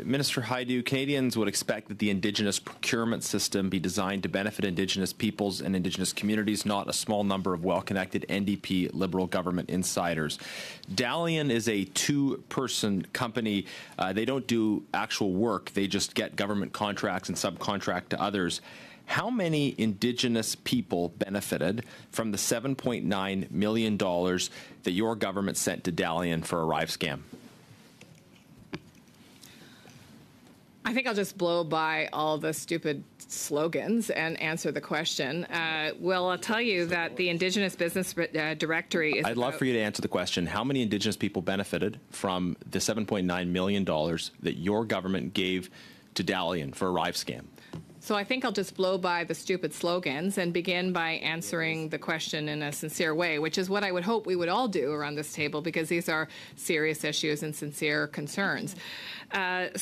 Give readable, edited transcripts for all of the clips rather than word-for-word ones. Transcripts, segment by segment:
Minister Hajdu, Canadians would expect that the Indigenous procurement system be designed to benefit Indigenous peoples and Indigenous communities, not a small number of well-connected NDP Liberal government insiders. Dalian is a two-person company. They don't do actual work. They just get government contracts and subcontract to others. How many Indigenous people benefited from the $7.9 million that your government sent to Dalian for a Arrive scam? I think I'll just blow by all the stupid slogans and answer the question. Well, I'll tell you that the Indigenous Business Directory is... I'd love for you to answer the question. How many Indigenous people benefited from the $7.9 million that your government gave to Dalian for a Arrive scam? So I think I'll just blow by the stupid slogans and begin by answering the question in a sincere way, which is what I would hope we would all do around this table, because these are serious issues and sincere concerns. Let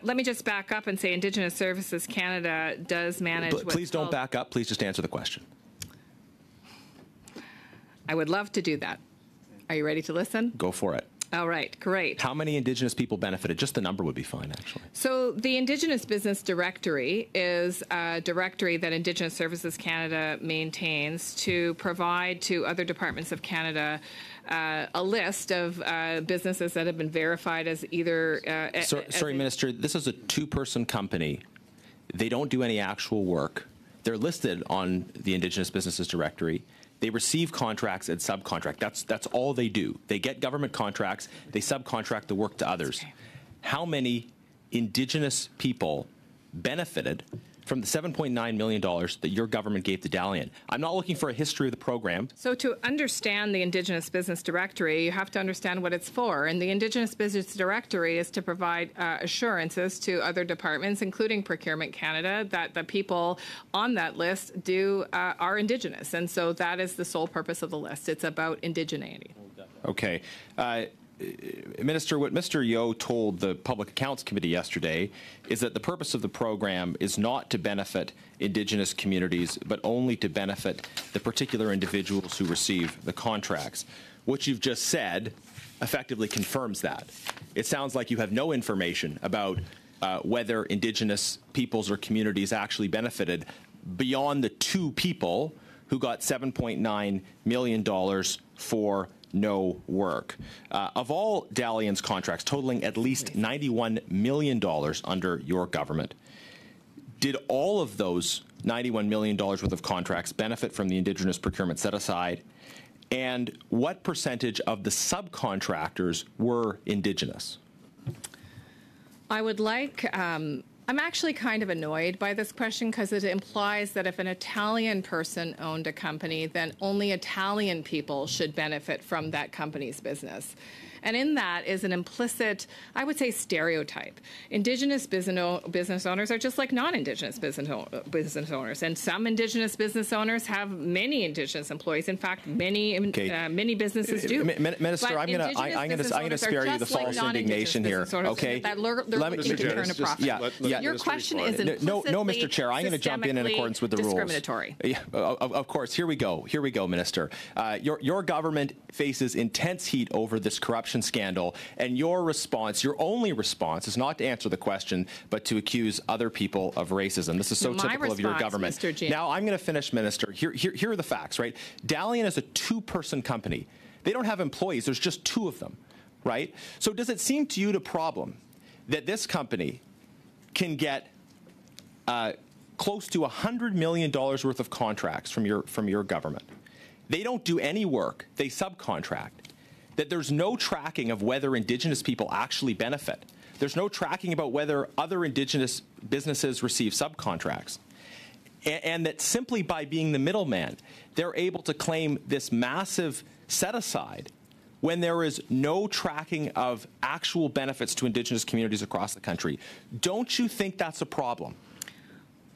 me just back up and say Indigenous Services Canada does manage... Please don't back up. Please just answer the question. I would love to do that. Are you ready to listen? Go for it. All right, great. How many Indigenous people benefited? Just the number would be fine, actually. So the Indigenous Business Directory is a directory that Indigenous Services Canada maintains to provide to other departments of Canada a list of businesses that have been verified as either... Sorry, Minister, this is a two-person company. They don't do any actual work. They're listed on the Indigenous Businesses Directory. They receive contracts and subcontract. That's all they do. They get government contracts. They subcontract the work to others. Okay. How many Indigenous people benefited from the $7.9 million that your government gave to Dalian? I'm not looking for a history of the program. So to understand the Indigenous Business Directory, you have to understand what it's for. And the Indigenous Business Directory is to provide assurances to other departments, including Procurement Canada, that the people on that list are Indigenous. And so that is the sole purpose of the list. It's about indigeneity. Okay. Minister, what Mr. Yeo told the Public Accounts Committee yesterday is that the purpose of the program is not to benefit Indigenous communities, but only to benefit the particular individuals who receive the contracts. What you've just said effectively confirms that. It sounds like you have no information about whether Indigenous peoples or communities actually benefited beyond the two people who got $7.9 million for no work. Of all Dalian's contracts, totaling at least $91 million under your government, did all of those $91 million worth of contracts benefit from the Indigenous procurement set aside? And what percentage of the subcontractors were Indigenous? I would like... I'm actually kind of annoyed by this question because it implies that if an Italian person owned a company, then only Italian people should benefit from that company's business. And in that is an implicit, I would say, stereotype. Indigenous business owners are just like non-Indigenous business owners. And some Indigenous business owners have many Indigenous employees. In fact, many businesses do. Minister, I'm going to spare you the false indignation here. Okay. Your question is implicitly no, Mr. Chair. I'm going to jump in accordance with the rules. Discriminatory. Yeah, of course. Here we go. Here we go, Minister. Your government faces intense heat over this corruption scandal, and your response, your only response, is not to answer the question, but to accuse other people of racism. This is so typical of your government. Now, I'm going to finish, Minister. Here are the facts, right? Dalian is a two-person company. They don't have employees. There's just two of them, right? So does it seem to you a problem that this company can get close to $100 million worth of contracts from your government? They don't do any work. They subcontract. That there's no tracking of whether Indigenous people actually benefit. There's no tracking about whether other Indigenous businesses receive subcontracts. And that simply by being the middleman, they're able to claim this massive set-aside when there is no tracking of actual benefits to Indigenous communities across the country. Don't you think that's a problem?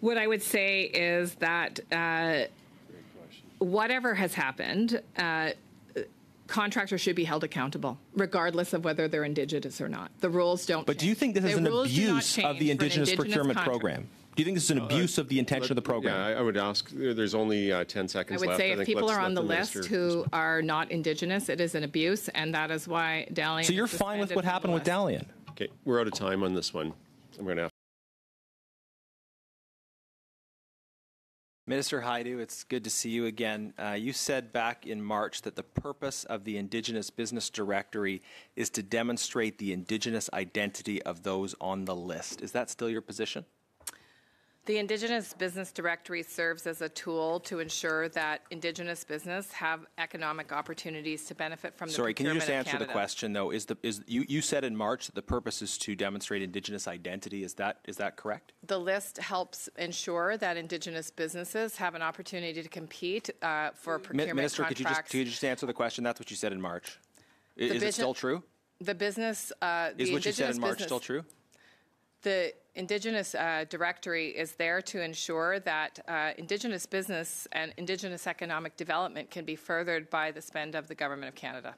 What I would say is that whatever has happened, contractors should be held accountable, regardless of whether they're Indigenous or not. The rules don't change. But do you think this is an abuse of the Indigenous procurement program? Do you think this is an abuse of the intention of the program? Yeah, I would ask. There's only 10 seconds left. I would say if people are on the list who are not Indigenous, it is an abuse, and that is why Dalian. So you're fine with what happened with Dalian? Okay, we're out of time on this one. I'm going to have Minister Hajdu, it's good to see you again. You said back in March that the purpose of the Indigenous Business Directory is to demonstrate the Indigenous identity of those on the list. Is that still your position? The Indigenous Business Directory serves as a tool to ensure that Indigenous business have economic opportunities to benefit from the Sorry, can you procurement just of answer the Canada. question, though? You said in March that the purpose is to demonstrate Indigenous identity. Is that correct? The list helps ensure that Indigenous businesses have an opportunity to compete for procurement Minister, contracts. could you just answer the question? That's what you said in March. Is it still true? The business, Is what you said in March still true? The Indigenous Directory is there to ensure that Indigenous business and Indigenous economic development can be furthered by the spend of the Government of Canada.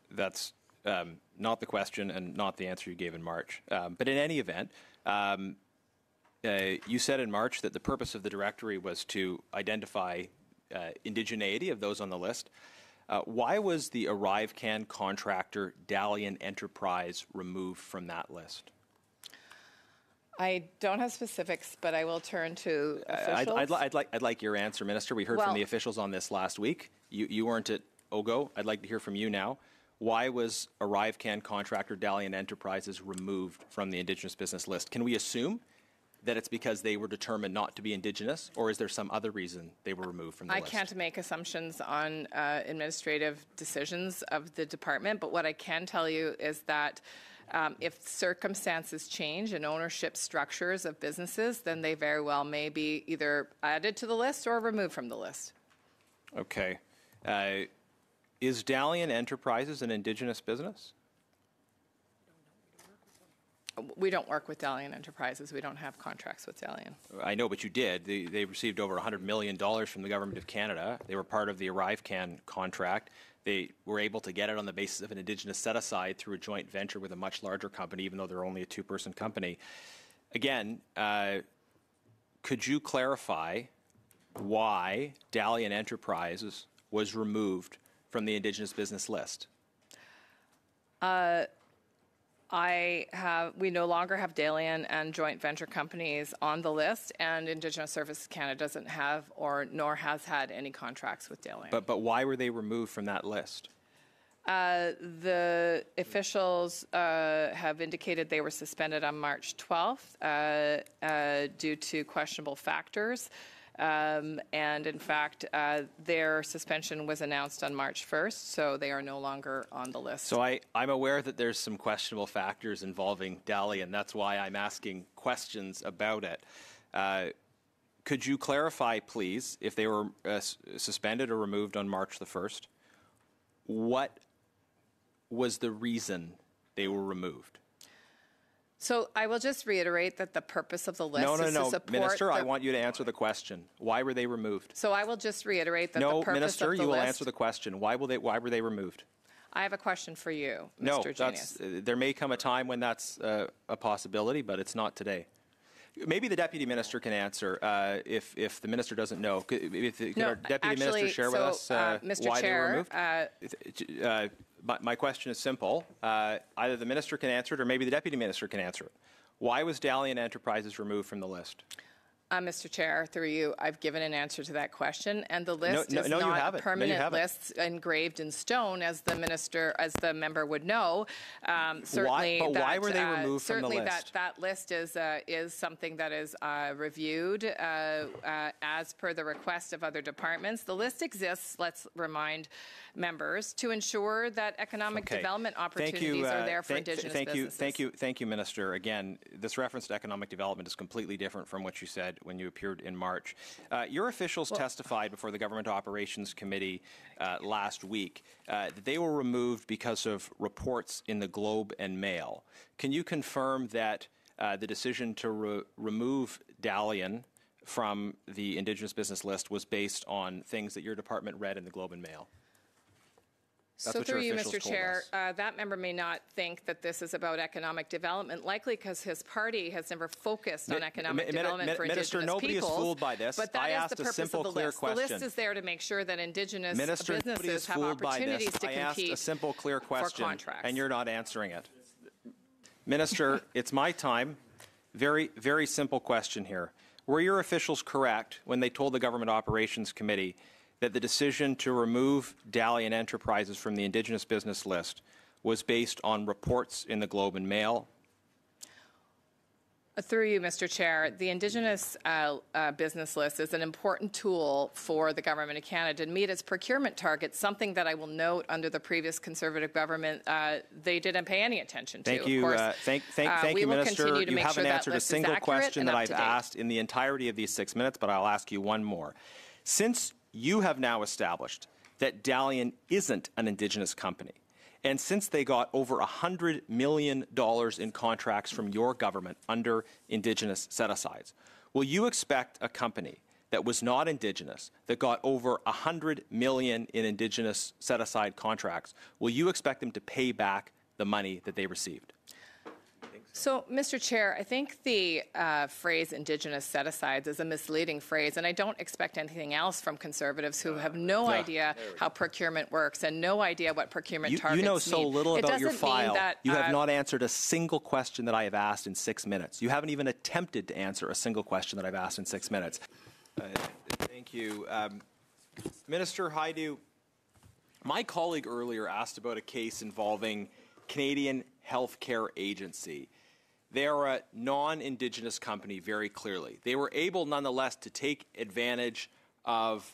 That's not the question and not the answer you gave in March. But in any event, you said in March that the purpose of the directory was to identify indigeneity of those on the list. Why was the ArriveCan contractor Dalian Enterprise removed from that list? I don't have specifics, but I will turn to officials. I'd like your answer, Minister. We heard from the officials on this last week. You weren't at OGO. I'd like to hear from you now. Why was ArriveCan contractor Dalian Enterprises removed from the Indigenous business list? Can we assume that it's because they were determined not to be Indigenous, or is there some other reason they were removed from the list? I can't make assumptions on administrative decisions of the department, but what I can tell you is that if circumstances change and ownership structures of businesses, then they very well may be either added to the list or removed from the list. Okay. Is Dalian Enterprises an Indigenous business? We don't work with Dalian Enterprises. We don't have contracts with Dalian. I know, but you did. They received over $100 million from the Government of Canada. They were part of the ArriveCan contract. They were able to get it on the basis of an Indigenous set-aside through a joint venture with a much larger company, even though they're only a two-person company. Again, could you clarify why Dalian Enterprises was removed from the Indigenous business list? We no longer have Dalian and joint venture companies on the list, and Indigenous Services Canada doesn't have nor has had any contracts with Dalian. But why were they removed from that list? The officials have indicated they were suspended on March 12th due to questionable factors. And in fact, their suspension was announced on March 1st, so they are no longer on the list. So I'm aware that there's some questionable factors involving Dalian. That's why I'm asking questions about it. Could you clarify, please, if they were suspended or removed on March the 1st, what was the reason they were removed? So I will just reiterate that the purpose of the list is to support... Minister, I want you to answer the question. Why were they removed? So I will just reiterate that the purpose Minister, of the list... No, Minister, you will answer the question. Why were they removed? I have a question for you, Mr. Genius. There may come a time when that's a possibility, but it's not today. Maybe the Deputy Minister can answer if the Minister doesn't know. Could our Deputy Minister share with us Mr. why Chair, they were removed? My question is simple. Either the Minister can answer it or maybe the Deputy Minister can answer it. Why was Dalian Enterprises removed from the list? Mr. Chair, through you, I've given an answer to that question, and the list is not a permanent list engraved in stone, as the member would know. Certainly, why were they removed from the list? Certainly, that list is something that is reviewed as per the request of other departments. The list exists. Let's remind members to ensure that economic development opportunities are there for Indigenous businesses. Thank you, Minister. Again, this reference to economic development is completely different from what you said when you appeared in March. Your officials testified before the Government Operations Committee last week that they were removed because of reports in the Globe and Mail. Can you confirm that the decision to remove Dalian from the Indigenous business list was based on things that your department read in the Globe and Mail? So through you, Mr. Chair, that member may not think that this is about economic development, likely because his party has never focused on economic development for Minister, Indigenous nobody peoples. Is fooled by this. But that I is asked the purpose a simple, of the clear list. question. The list is there to make sure that Indigenous Minister, businesses have opportunities to compete I asked a simple, clear question, for contracts. and you're not answering it. Minister, it's my time. Very, very simple question here. Were your officials correct when they told the Government Operations Committee that the decision to remove Dalian Enterprises from the Indigenous business list was based on reports in the Globe and Mail? Through you, Mr. Chair, the Indigenous business list is an important tool for the Government of Canada to meet its procurement targets, something that I will note under the previous Conservative government they didn't pay any attention to. Thank you, thank you, Minister. You haven't answered a single question that I've asked in the entirety of these 6 minutes, but I'll ask you one more. Since you have now established that Dalian isn't an Indigenous company, and since they got over $100 million in contracts from your government under Indigenous set-asides, will you expect a company that was not Indigenous, that got over $100 million in Indigenous set-aside contracts, will you expect them to pay back the money that they received? So, Mr. Chair, I think the phrase Indigenous set-asides is a misleading phrase, and I don't expect anything else from Conservatives who have no idea how procurement works and no idea what procurement targets mean. You know so little about your file. You have not answered a single question that I have asked in 6 minutes. You haven't even attempted to answer a single question that I've asked in 6 minutes. Thank you. Minister Hajdu, my colleague earlier asked about a case involving Canadian Healthcare Agency. They are a non-Indigenous company, very clearly. They were able, nonetheless, to take advantage of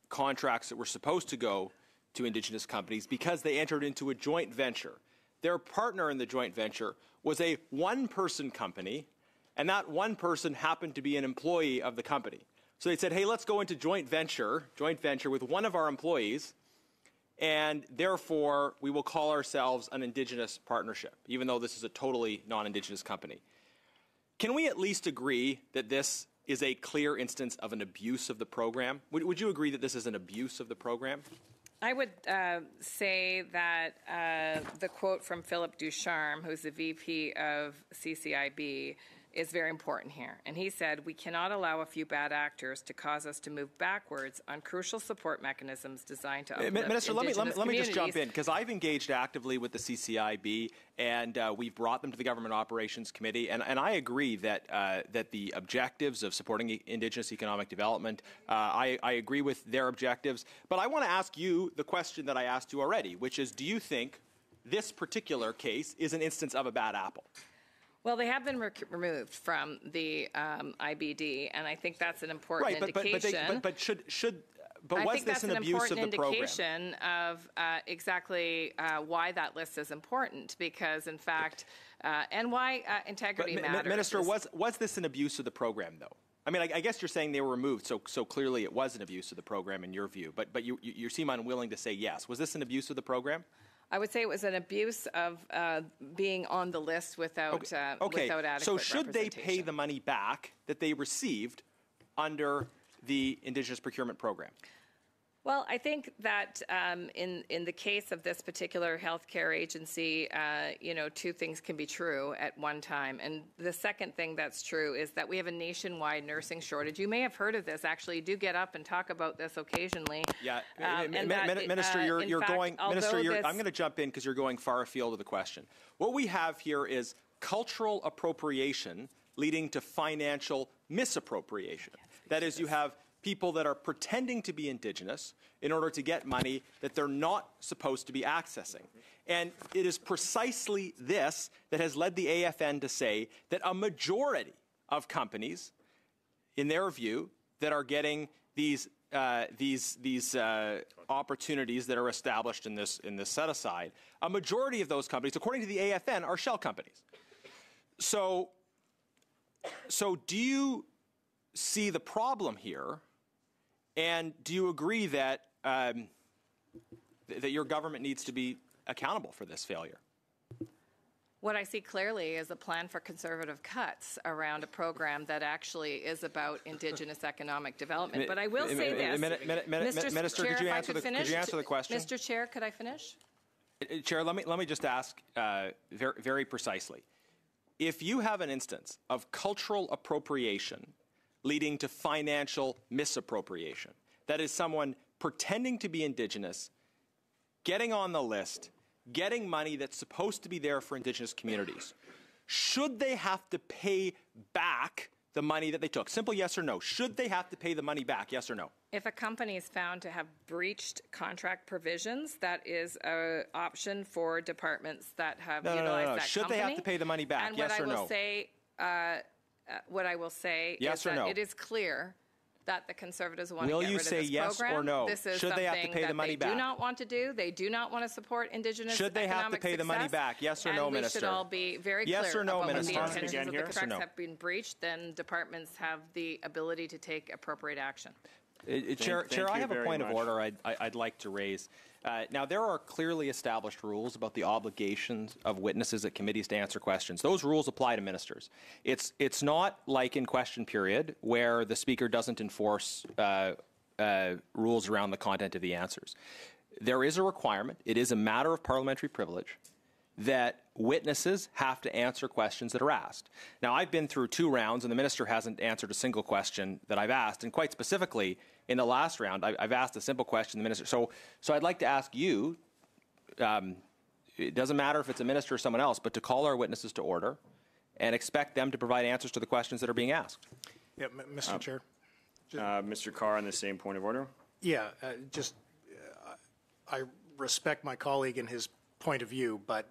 contracts that were supposed to go to Indigenous companies because they entered into a joint venture. Their partner in the joint venture was a one-person company, and that one person happened to be an employee of the company. So they said, hey, let's go into joint venture with one of our employees, and therefore we will call ourselves an Indigenous partnership, even though this is a totally non-Indigenous company. Can we at least agree that this is a clear instance of an abuse of the program? Would you agree that this is an abuse of the program? I would say that the quote from Philip Ducharme, who's the VP of CCIB, is very important here. And he said, we cannot allow a few bad actors to cause us to move backwards on crucial support mechanisms designed to uplift Minister, let me just jump in, because I've engaged actively with the CCIB, and we've brought them to the Government Operations Committee, and I agree that that the objectives of supporting Indigenous economic development, I agree with their objectives. But I want to ask you the question that I asked you already, which is, do you think this particular case is an instance of a bad apple? Well, they have been removed from the IBD, and I think that's an important indication. But was this an abuse of the program? I think that's an important indication of exactly why that list is important, because, in fact, and why integrity matters. Minister, was this an abuse of the program, though? I mean, I guess you're saying they were removed, so clearly it was an abuse of the program in your view. But you seem unwilling to say yes. Was this an abuse of the program? I would say it was an abuse of being on the list without adequate So should they pay the money back that they received under the Indigenous procurement program? Well, I think that in the case of this particular healthcare agency, two things can be true at one time. And the second thing that's true is that we have a nationwide nursing shortage. You may have heard of this. Actually, you do get up and talk about this occasionally. Yeah, Minister, I'm going to jump in because you're going far afield of the question. What we have here is cultural appropriation leading to financial misappropriation. That is, you have people that are pretending to be Indigenous in order to get money that they're not supposed to be accessing. And it is precisely this that has led the AFN to say that a majority of companies, in their view, that are getting these opportunities that are established in this set-aside, a majority of those companies, according to the AFN, are shell companies. So do you see the problem here? And do you agree that that your government needs to be accountable for this failure? What I see clearly is a plan for conservative cuts around a program that actually is about Indigenous economic development. But I will say this. Minister, could you answer the question? Mr. Chair, could I finish? Chair, let me just ask very, very precisely. If you have an instance of cultural appropriation leading to financial misappropriation, that is someone pretending to be Indigenous, getting on the list, getting money that's supposed to be there for Indigenous communities, should they have to pay back the money that they took? Simple yes or no. Should they have to pay the money back, yes or no? If a company is found to have breached contract provisions, that is an option for departments that have utilized that Should company. they have to pay the money back, and yes or no? What I will say yes is or that no? it is clear that the Conservatives want to Will get you rid of say this yes program. or no? This is Should they have to something pay the that money they back? do not want to do. They do not want to support Indigenous Should they have to economic pay the money success, back? Yes or no, and Minister? we should all be very Yes clear or no, about when Minister? the intentions Again of here? the Yes or contracts no? have been breached, then departments have the ability to take appropriate action. Chair, I have a very point of much. order I'd like to raise. Now, there are clearly established rules about the obligations of witnesses at committees to answer questions. Those rules apply to ministers. It's not like in question period where the Speaker doesn't enforce rules around the content of the answers. There is a requirement. It is a matter of parliamentary privilege that witnesses have to answer questions that are asked. Now, I've been through 2 rounds, and the minister hasn't answered a single question that I've asked. And quite specifically, in the last round, I've asked a simple question to the minister. So I'd like to ask you, it doesn't matter if it's a minister or someone else, but to call our witnesses to order and expect them to provide answers to the questions that are being asked. Yeah, Mr. Chair. Mr. Carr, on the same point of order. Yeah, I respect my colleague and his point of view, but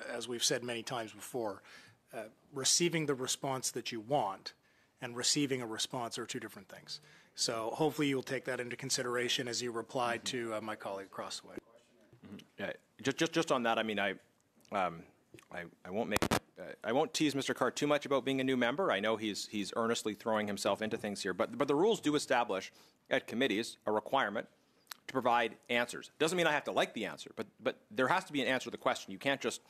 as we've said many times before, receiving the response that you want and receiving a response are 2 different things. So hopefully you'll take that into consideration as you reply to my colleague across the way. Just on that, I mean, I won't tease Mr. Carr too much about being a new member. I know he's earnestly throwing himself into things here, but the rules do establish at committees a requirement to provide answers. Doesn't mean I have to like the answer, but there has to be an answer to the question. You can't just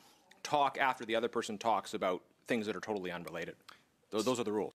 talk after the other person talks about things that are totally unrelated. Those are the rules.